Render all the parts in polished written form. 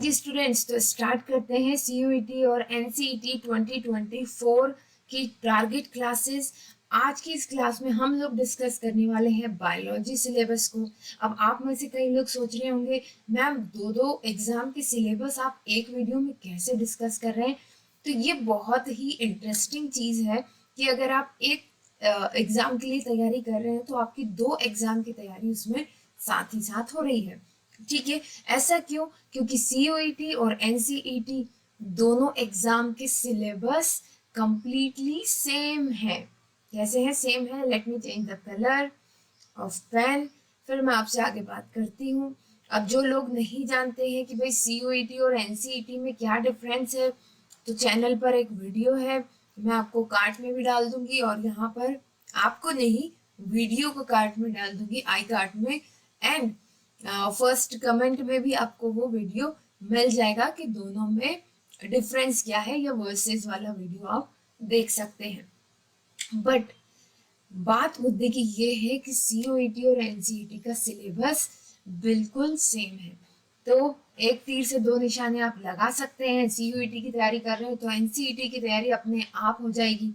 जी students, तो start करते हैं सीयूईटी और एनसीईटी 2024 की टारगेट क्लासेस। आज की इस क्लास में हम लोग डिस्कस करने वाले हैं बायोलॉजी सिलेबस को। अब आप में से कई लोग सोच रहे होंगे, मैम दो दो एग्जाम के सिलेबस आप एक वीडियो में कैसे डिस्कस कर रहे हैं। तो ये बहुत ही इंटरेस्टिंग चीज़ है कि अगर आप एक एग्जाम के लिए तैयारी कर रहे हैं तो आपकी दो एग्जाम की तैयारी उसमें साथ ही साथ हो रही है। ठीक है, ऐसा क्यों? क्योंकि सीयूईटी और एनसीईटी दोनों एग्जाम के सिलेबस कंप्लीटली सेम है। कैसे है? सेम है। Let me change the colour of pen, फिर मैं आपसे आगे बात करती हूँ। अब जो लोग नहीं जानते हैं कि भाई सीयूईटी और एनसीईटी में क्या डिफरेंस है, तो चैनल पर एक वीडियो है, मैं आपको कार्ड में भी डाल दूंगी, और यहाँ पर आपको नहीं, वीडियो को कार्ड में डाल दूंगी, आई कार्ड में, एंड फर्स्ट कमेंट में भी आपको वो वीडियो मिल जाएगा कि दोनों में डिफरेंस क्या है, या वर्सेस वाला वीडियो आप देख सकते हैं। बट बात मुद्दे की ये है कि सीओईटी और एनसीईटी का सिलेबस बिल्कुल सेम है। तो एक तीर से दो निशाने आप लगा सकते हैं। सीयूईटी की तैयारी कर रहे हो तो एनसीईटी की तैयारी अपने आप हो जाएगी।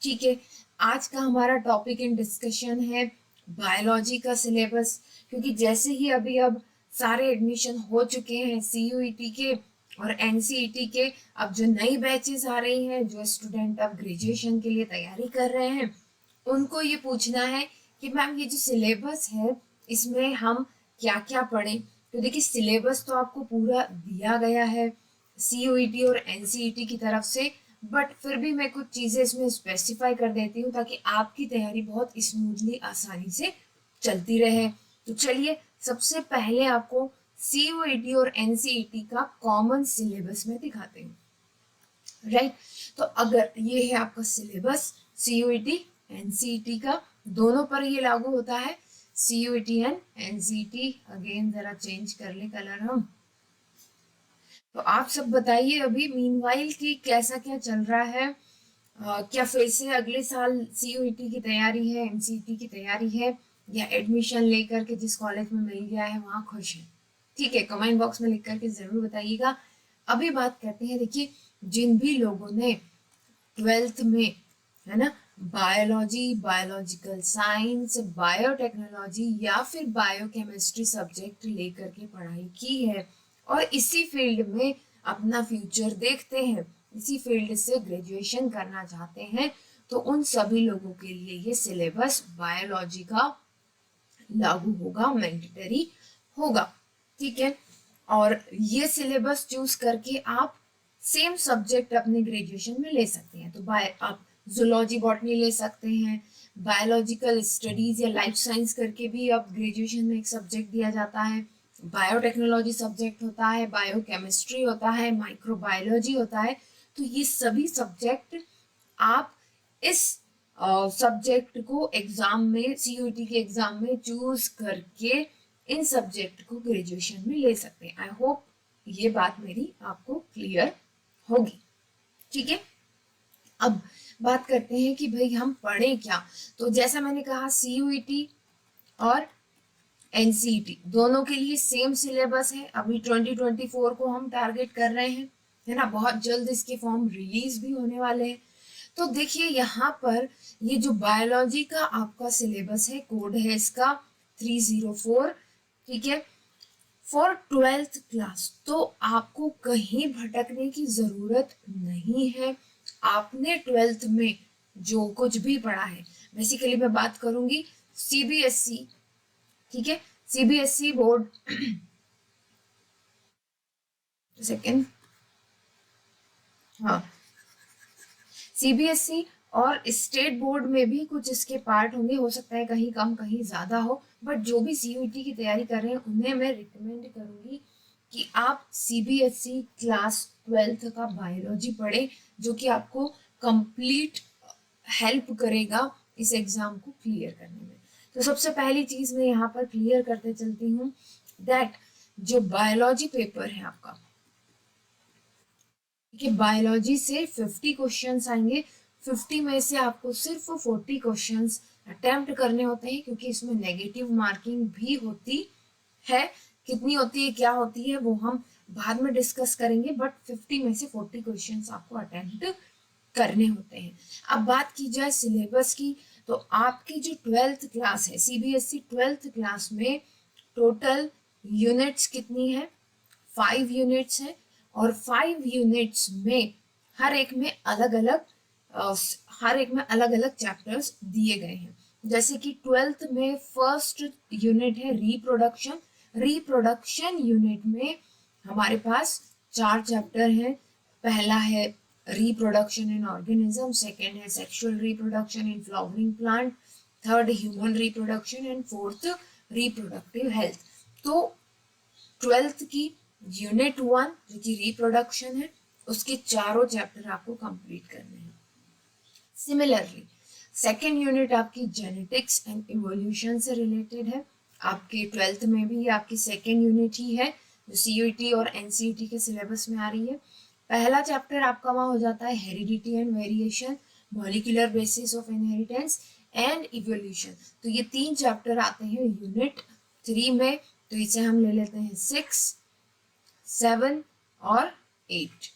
ठीक है, आज का हमारा टॉपिक इन डिस्कशन है बायोलॉजी का सिलेबस, क्योंकि जैसे ही अब सारे एडमिशन हो चुके हैं सीयूईटी के और एनसीईटी के, अब जो नई बैचेस आ रही हैं, जो स्टूडेंट अब ग्रेजुएशन के लिए तैयारी कर रहे हैं, उनको ये पूछना है कि मैम ये जो सिलेबस है इसमें हम क्या क्या पढ़ें। तो देखिए, सिलेबस तो आपको पूरा दिया गया है सीयूईटी और एनसीईटी की तरफ से, बट फिर भी मैं कुछ चीज़ें इसमें स्पेसिफाई कर देती हूँ ताकि आपकी तैयारी बहुत स्मूथली आसानी से चलती रहे। तो चलिए, सबसे पहले आपको सीयूईटी और एनसीईटी का कॉमन सिलेबस में दिखाते हैं। राइट, तो अगर ये है आपका सिलेबस सीयूईटी एनसीईटी का, दोनों पर ये लागू होता है, सीयूईटी एंड एनसीईटी। अगेन जरा चेंज कर ले कलर हम। तो आप सब बताइए अभी मीनवाइल की कैसा क्या चल रहा है। क्या फिर से अगले साल सीयूईटी की तैयारी है, एनसीईटी की तैयारी है, या एडमिशन लेकर के जिस कॉलेज में मिल गया है वहाँ खुश है? ठीक है, कमेंट बॉक्स में लिख करके जरूर बताइएगा। अभी बात करते हैं, देखिए जिन भी लोगों ने 12th में, है ना, बायोलॉजी, बायोलॉजिकल साइंस, बायोटेक्नोलॉजी या फिर बायोकेमिस्ट्री सब्जेक्ट लेकर के पढ़ाई की है और इसी फील्ड में अपना फ्यूचर देखते हैं, इसी फील्ड से ग्रेजुएशन करना चाहते हैं, तो उन सभी लोगों के लिए ये सिलेबस बायोलॉजी का लागू होगा, मैंडेटरी होगा। ठीक है, और ये सिलेबस चूज करके आप सेम सब्जेक्ट अपने ग्रेजुएशन में ले सकते हैं। तो आप जूलॉजी बॉटनी ले सकते हैं, बायोलॉजिकल स्टडीज या लाइफ साइंस करके भी अब ग्रेजुएशन में एक सब्जेक्ट दिया जाता है, बायोटेक्नोलॉजी सब्जेक्ट होता है, बायोकेमिस्ट्री होता है, माइक्रोबायोलॉजी होता है। तो ये सभी सब्जेक्ट आप इस सब्जेक्ट को एग्जाम में, सीयूईटी के एग्जाम में चूज करके इन सब्जेक्ट को ग्रेजुएशन में ले सकते हैं। आई होप ये बात मेरी आपको क्लियर होगी। ठीक है, अब बात करते हैं कि भाई हम पढ़ें क्या। तो जैसा मैंने कहा, सीयूईटी और एनसीईटी दोनों के लिए सेम सिलेबस है। अभी 2024 को हम टारगेट कर रहे हैं, है ना, बहुत जल्द इसके फॉर्म रिलीज भी होने वाले हैं। तो देखिए यहाँ पर ये जो बायोलॉजी का आपका सिलेबस है, कोड है इसका 304। ठीक है, फॉर 12th क्लास, तो आपको कहीं भटकने की जरूरत नहीं है। आपने 12th में जो कुछ भी पढ़ा है, बेसिकली मैं बात करूंगी सीबीएसई, ठीक है, सीबीएसई बोर्ड सेकेंड, हाँ, सीबीएसई और स्टेट बोर्ड में भी कुछ इसके पार्ट होंगे, हो सकता है कहीं कम कहीं ज्यादा हो, बट जो भी सीयूईटी की तैयारी कर रहे हैं उन्हें मैं रिकमेंड करूंगी कि आप सीबीएसई क्लास 12th का बायोलॉजी पढ़ें, जो कि आपको कंप्लीट हेल्प करेगा इस एग्जाम को क्लियर करने में। तो सबसे पहली चीज मैं यहाँ पर क्लियर करते चलती हूँ दैट जो बायोलॉजी पेपर है आपका, कि बायोलॉजी से 50 क्वेश्चंस आएंगे। 50 में से आपको सिर्फ 40 क्वेश्चंस अटेम्प्ट करने होते हैं, क्योंकि इसमें नेगेटिव मार्किंग भी होती है। कितनी होती है, क्या होती है, वो हम बाद में डिस्कस करेंगे, बट 50 में से 40 क्वेश्चंस आपको अटेम्प्ट करने होते हैं। अब बात की जाए सिलेबस की, तो आपकी जो 12th क्लास है, सीबीएसई 12th क्लास में टोटल यूनिट्स कितनी है? 5 यूनिट्स है, और 5 यूनिट्स में हर एक में अलग अलग चैप्टर्स दिए गए हैं। जैसे कि 12th में फर्स्ट यूनिट है रिप्रोडक्शन। रिप्रोडक्शन यूनिट में हमारे पास 4 चैप्टर हैं। पहला है रिप्रोडक्शन इन ऑर्गेनिज्म, सेकेंड है sexual reproduction in flowering plant, third human reproduction and fourth reproductive health. तो 12th की यूनिट 1 जो कि रिप्रोडक्शन है, उसके चारों चैप्टर आपको कंप्लीट करने हैं। सिमिलरली सेकेंड यूनिट आपकी जेनेटिक्स एंड इवोल्यूशन से रिलेटेड है। आपके 12th में भी आपकी सेकेंड यूनिट ही है, जो सीयूईटी और एनसीईटी के सिलेबस में आ रही है। पहला चैप्टर आपका वहाँ हो जाता है heredity and variation, molecular basis of inheritance and evolution. तो ये 3 चैप्टर आते हैं यूनिट 3 में। तो इसे हम ले लेते हैं 6, 7 और 8।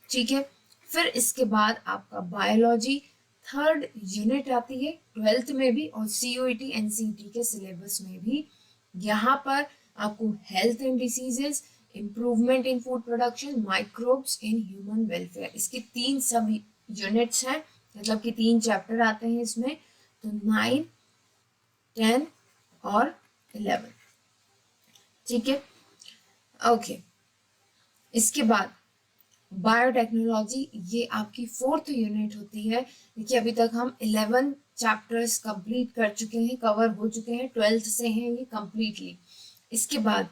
ठीक है। फिर इसके बाद आपका बायोलॉजी थर्ड यूनिट आती है 12th में भी, और सीयूईटी एनसीईटी के सिलेबस में भी। यहाँ पर आपको health and diseases, improvement in food production, microbes in human welfare, इसके 3 सब यूनिट्स हैं, मतलब कि 3 चैप्टर आते हैं इसमें। तो 9, 10 और 11। ठीक है, ओके। इसके बाद बायोटेक्नोलॉजी, ये आपकी 4th यूनिट होती है। देखिए अभी तक हम 11 चैप्टर्स कंप्लीट कर चुके हैं, कवर हो चुके हैं, 12th से हैं ये कंप्लीटली। इसके बाद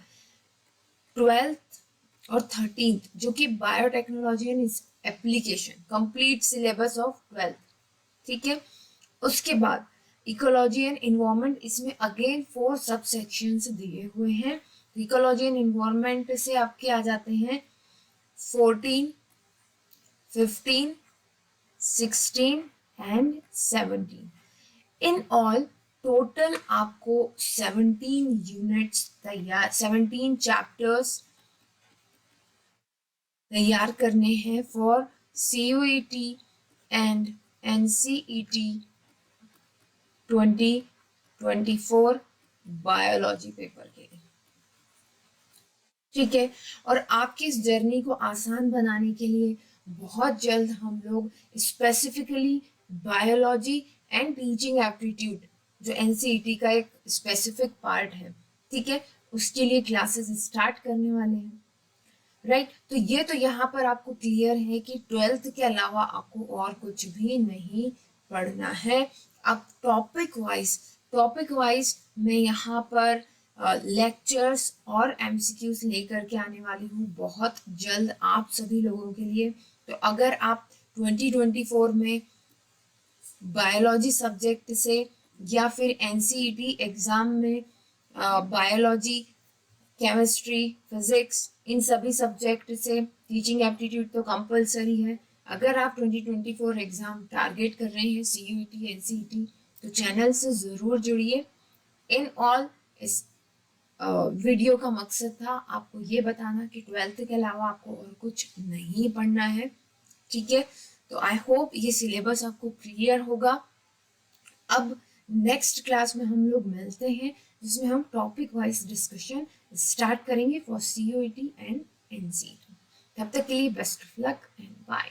12th और 13th जो कि biotechnology and application, complete syllabus of 12th। ठीक है। उसके बाद इकोलॉजी एंड इन्वायरमेंट, इसमें अगेन 4 सब सेक्शंस दिए हुए हैं। इकोलॉजी एंड इन्वायरमेंट से आपके आ जाते हैं 14, 15, 16 एंड 17। इन ऑल टोटल आपको 17 यूनिट्स तैयार, 17 चैप्टर्स तैयार करने हैं for CUET and NCET 2024 biology paper के लिए। ठीक है। और आपकी इस जर्नी को आसान बनाने के लिए बहुत जल्द हम लोग specifically biology and teaching aptitude, जो एनसीईटी का एक स्पेसिफिक पार्ट है, ठीक है, उसके लिए क्लासेस स्टार्ट करने वाले हैं। राइट। तो ये तो यहाँ पर आपको क्लियर है कि 12th के अलावा आपको और कुछ भी नहीं पढ़ना है। अब टॉपिक वाइज मैं यहाँ पर लेक्चर्स और एमसीक्यूज लेकर के आने वाली हूँ बहुत जल्द आप सभी लोगों के लिए। तो अगर आप 2024 में बायोलॉजी सब्जेक्ट से या फिर एनसीईटी एग्जाम में बायोलॉजी, केमिस्ट्री, फिजिक्स, इन सभी सब्जेक्ट से टीचिंग एप्टीट्यूड तो कंपलसरी है। अगर आप 2024 एग्जाम टारगेट कर रहे हैं सीयूईटी, एनसीईटी, तो चैनल से ज़रूर जुड़िए। इन ऑल इस वीडियो का मकसद था आपको ये बताना कि 12th के अलावा आपको और कुछ नहीं पढ़ना है। ठीक है। तो आई होप ये सिलेबस आपको क्लियर होगा। अब नेक्स्ट क्लास में हम लोग मिलते हैं, जिसमें हम टॉपिक वाइज डिस्कशन स्टार्ट करेंगे फॉर सीयूईटी एंड एनसीईटी। तब तक के लिए best of luck and bye.